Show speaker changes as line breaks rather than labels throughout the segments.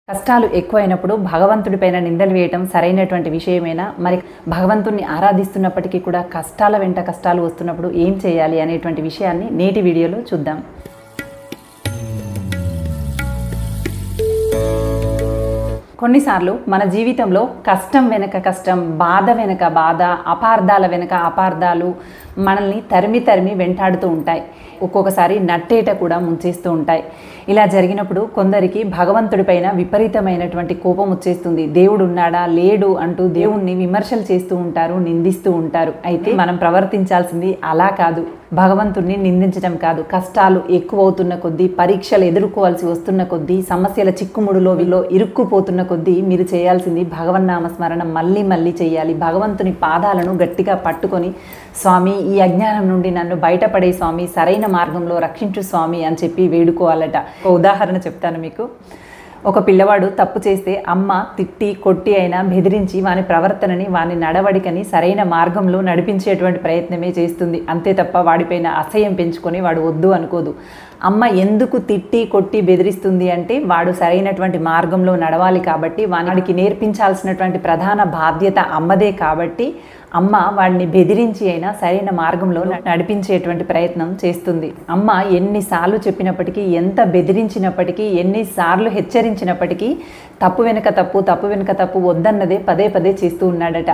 కష్టాలు ఎక్కువైనప్పుడు భగవంతుడిపైన నిందలు వేయటం సరైనటువంటి విషయమేనా? మరి భగవంతుణ్ణి ఆరాధిస్తున్నప్పటికీ కూడా కష్టాల వెంట కష్టాలు వస్తున్నప్పుడు ఏం చేయాలి అనేటువంటి విషయాన్ని నేటి వీడియోలో చూద్దాం. కొన్నిసార్లు మన జీవితంలో కష్టం వెనక కష్టం, బాధ వెనక బాధ, అపార్థాల వెనక అపార్థాలు మనల్ని తరిమి వెంటాడుతూ ఉంటాయి. ఒక్కొక్కసారి నట్టేట కూడా ముంచేస్తూ ఉంటాయి. ఇలా జరిగినప్పుడు కొందరికి భగవంతుడిపైన విపరీతమైనటువంటి కోపం వచ్చేస్తుంది. దేవుడు ఉన్నాడా లేడు అంటూ దేవుణ్ణి విమర్శలు చేస్తూ ఉంటారు, నిందిస్తూ ఉంటారు. అయితే మనం ప్రవర్తించాల్సింది అలా కాదు. భగవంతుడిని నిందించడం కాదు. కష్టాలు ఎక్కువవుతున్న కొద్దీ, పరీక్షలు ఎదుర్కోవాల్సి వస్తున్న కొద్దీ, సమస్యల చిక్కుముడులో ఇరుక్కుపోతున్న కొద్దీ మీరు చేయాల్సింది భగవన్నామస్మరణ మళ్ళీ చేయాలి. భగవంతుని పాదాలను గట్టిగా పట్టుకొని, స్వామి ఈ అజ్ఞానం నుండి నన్ను బయటపడే స్వామి, సరైన మార్గంలో రక్షించు స్వామి అని చెప్పి వేడుకోవాలట. ఒక ఉదాహరణ చెప్తాను మీకు. ఒక పిల్లవాడు తప్పు చేస్తే అమ్మ తిట్టి కొట్టి అయినా బెదిరించి వాని ప్రవర్తనని, వాని నడవడికని సరైన మార్గంలో నడిపించేటువంటి ప్రయత్నమే చేస్తుంది. అంతే తప్ప వాడిపైన అసహ్యం పెంచుకొని వాడు వద్దు అనుకోదు. అమ్మ ఎందుకు తిట్టి కొట్టి బెదిరిస్తుంది అంటే వాడు సరైనటువంటి మార్గంలో నడవాలి కాబట్టి, వాడికి నేర్పించాల్సినటువంటి ప్రధాన బాధ్యత అమ్మదే కాబట్టి అమ్మ వాడిని బెదిరించి అయినా సరైన మార్గంలో నడిపించేటువంటి ప్రయత్నం చేస్తుంది. అమ్మ ఎన్నిసార్లు చెప్పినప్పటికీ, ఎంత బెదిరించినప్పటికీ, ఎన్నిసార్లు హెచ్చరించినప్పటికీ తప్పు వెనుక తప్పు వద్దన్నదే పదే చేస్తూ ఉన్నాడట.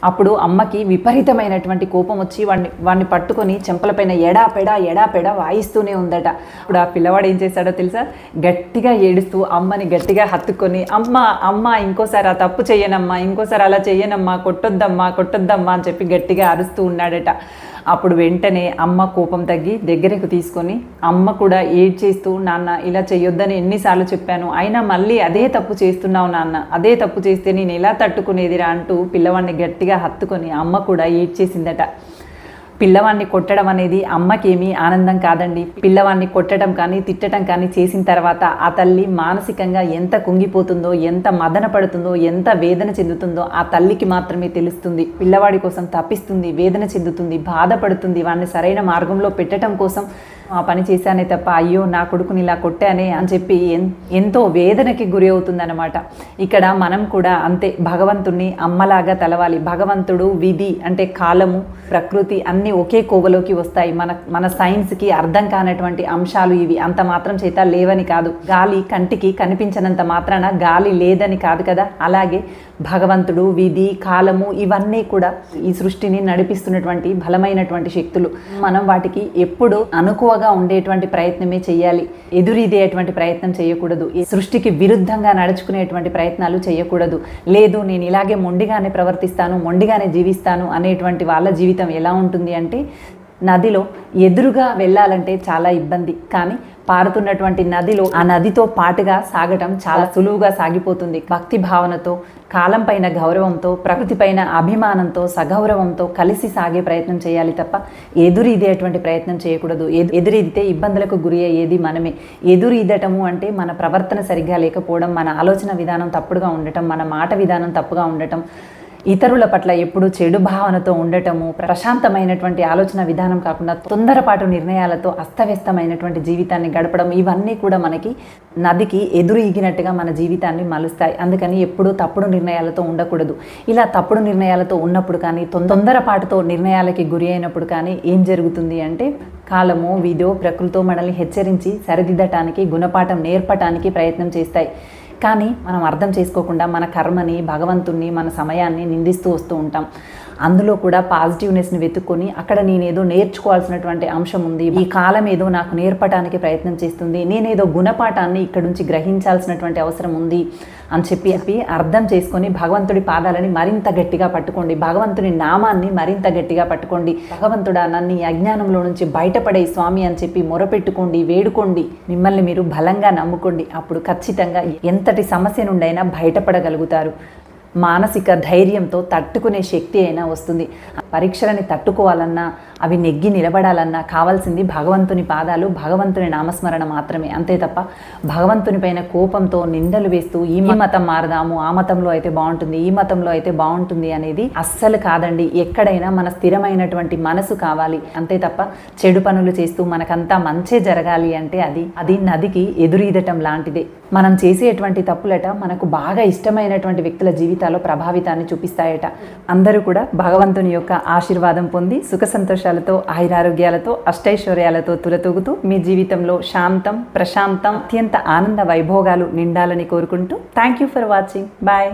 అప్పుడు అమ్మకి విపరీతమైనటువంటి కోపం వచ్చి వాడిని పట్టుకొని చెంపలపైన ఎడాపెడా వాయిస్తూనే ఉందట. ఇప్పుడు ఆ పిల్లవాడు ఏం చేశాడో తెలుసా? గట్టిగా ఏడుస్తూ అమ్మని గట్టిగా హత్తుకొని, అమ్మ ఇంకోసారి ఆ తప్పు చెయ్యనమ్మా, ఇంకోసారి అలా చెయ్యనమ్మా, కొట్టొద్దమ్మా అని చెప్పి గట్టిగా అరుస్తూ ఉన్నాడట. అప్పుడు వెంటనే అమ్మ కోపం తగ్గి దగ్గరకు తీసుకొని, అమ్మ కూడా ఏడ్చేస్తూ, నాన్న ఇలా చెయ్యొద్దని ఎన్నిసార్లు చెప్పాను, అయినా మళ్ళీ అదే తప్పు చేస్తున్నావు నాన్న, అదే తప్పు చేస్తే నేను ఎలా తట్టుకునేదిరా అంటూ పిల్లవాడిని గట్టిగా హత్తుకొని అమ్మ కూడా ఏడ్చేసిందట. పిల్లవాడిని కొట్టడం అనేది అమ్మకేమీ ఆనందం కాదండి. పిల్లవాడిని కొట్టడం కానీ తిట్టడం కానీ చేసిన తర్వాత ఆ తల్లి మానసికంగా ఎంత కుంగిపోతుందో, ఎంత మదన పడుతుందో, ఎంత వేదన చెందుతుందో ఆ తల్లికి మాత్రమే తెలుస్తుంది. పిల్లవాడి కోసం తప్పిస్తుంది, వేదన చెందుతుంది, బాధపడుతుంది. వాడిని సరైన మార్గంలో పెట్టడం కోసం ఆ పని చేశానే తప్ప, అయ్యో నా కొడుకుని ఇలా కొట్టానే అని చెప్పి ఎంతో వేదనకి గురి అవుతుందన్నమాట. ఇక్కడ మనం కూడా అంతే, భగవంతుణ్ణి అమ్మలాగా తలవాలి. భగవంతుడు, విధి అంటే కాలము, ప్రకృతి అన్నీ ఒకే కోవలోకి వస్తాయి. మన సైన్స్కి అర్థం కానటువంటి అంశాలు ఇవి. అంత మాత్రం చేత లేవని కాదు. గాలి కంటికి కనిపించినంత మాత్రాన గాలి లేదని కాదు కదా. అలాగే భగవంతుడు, విధి, కాలము ఇవన్నీ కూడా ఈ సృష్టిని నడిపిస్తున్నటువంటి బలమైనటువంటి శక్తులు. మనం వాటికి ఎప్పుడు అనుకువగా ఉండేటువంటి ప్రయత్నమే చేయాలి. ఎదురీదేటువంటి ప్రయత్నం చేయకూడదు. ఈ సృష్టికి విరుద్ధంగా నడుచుకునేటువంటి ప్రయత్నాలు చేయకూడదు. లేదు నేను ఇలాగే మొండిగానే ప్రవర్తిస్తాను, మొండిగానే జీవిస్తాను అనేటువంటి వాళ్ళ జీవితం ఎలా ఉంటుంది అంటే, నదిలో ఎదురుగా వెళ్ళాలంటే చాలా ఇబ్బంది, కానీ పారుతున్నటువంటి నదిలో ఆ నదితో పాటుగా సాగటం చాలా సులువుగా సాగిపోతుంది. భక్తి భావనతో, కాలం పైన గౌరవంతో, ప్రకృతి పైన అభిమానంతో, సగౌరవంతో కలిసి సాగే ప్రయత్నం చేయాలి తప్ప ఎదురీదేటువంటి ప్రయత్నం చేయకూడదు. ఎదురీదితే ఇబ్బందులకు గురి అయ్యేది మనమే. ఎదురీదటము అంటే మన ప్రవర్తన సరిగ్గా లేకపోవడం, మన ఆలోచన విధానం తప్పుడుగా ఉండటం, మన మాట విధానం తప్పుగా ఉండటం, ఇతరుల పట్ల ఎప్పుడు చెడు భావనతో ఉండటము, ప్రశాంతమైనటువంటి ఆలోచన విధానం కాకుండా తొందరపాటు నిర్ణయాలతో అస్తవ్యస్తమైనటువంటి జీవితాన్ని గడపడం, ఇవన్నీ కూడా మనకి నదికి ఎదురు ఈగినట్టుగా మన జీవితాన్ని మలుస్తాయి. అందుకని ఎప్పుడూ తప్పుడు నిర్ణయాలతో ఉండకూడదు. ఇలా తప్పుడు నిర్ణయాలతో ఉన్నప్పుడు కానీ, తొందరపాటుతో నిర్ణయాలకి గురి అయినప్పుడు కానీ ఏం జరుగుతుంది అంటే, కాలము, విధో, ప్రకృతో మనల్ని హెచ్చరించి సరిదిద్దటానికి, గుణపాఠం నేర్పటానికి ప్రయత్నం చేస్తాయి. కానీ మనం అర్థం చేసుకోకుండా మన కర్మని, భగవంతుణ్ణి, మన సమయాన్ని నిందిస్తూ వస్తూ ఉంటాం. అందులో కూడా పాజిటివ్నెస్ని వెతుక్కొని, అక్కడ నేనేదో నేర్చుకోవాల్సినటువంటి అంశం ఉంది, ఈ కాలం ఏదో నాకు నేర్పడానికి ప్రయత్నం చేస్తుంది, నేనేదో గుణపాఠాన్ని ఇక్కడ నుంచి గ్రహించాల్సినటువంటి అవసరం ఉంది అని చెప్పి అర్థం చేసుకొని భగవంతుడి పాదాలని మరింత గట్టిగా పట్టుకోండి. భగవంతుని నామాన్ని మరింత గట్టిగా పట్టుకోండి. భగవంతుడా నన్ను ఈ అజ్ఞానంలో నుంచి బయటపడే స్వామి అని చెప్పి మొరపెట్టుకోండి, వేడుకోండి. మిమ్మల్ని మీరు బలంగా నమ్ముకోండి. అప్పుడు ఖచ్చితంగా ఎంతటి సమస్య నుండైనా బయటపడగలుగుతారు. మానసిక ధైర్యంతో తట్టుకునే శక్తి అయినా వస్తుంది. పరీక్షలని తట్టుకోవాలన్నా, అవి నెగ్గి నిలబడాలన్నా కావాల్సింది భగవంతుని పాదాలు, భగవంతుని నామస్మరణ మాత్రమే. అంతే తప్ప భగవంతుని పైన కోపంతో నిందలు వేస్తూ ఈ మతం మారదాము, ఆ మతంలో అయితే బాగుంటుంది, ఈ మతంలో అయితే బాగుంటుంది అనేది అస్సలు కాదండి. ఎక్కడైనా మన స్థిరమైనటువంటి మనసు కావాలి. అంతే తప్ప చెడు పనులు చేస్తూ మనకంతా మంచే జరగాలి అంటే అది నదికి ఎదురీదటం లాంటిదే. మనం చేసేటువంటి తప్పులట మనకు బాగా ఇష్టమైనటువంటి వ్యక్తుల జీవితాల్లో ప్రభావితాన్ని చూపిస్తాయట. అందరూ కూడా భగవంతుని యొక్క ఆశీర్వాదం పొంది సుఖ సంతోషాలతో, ఆయురారోగ్యాలతో, అష్టైశ్వర్యాలతో తులతూగుతూ మీ జీవితంలో శాంతం, ప్రశాంతం, అత్యంత ఆనంద వైభోగాలు నిండాలని కోరుకుంటూ thank you for watching. Bye.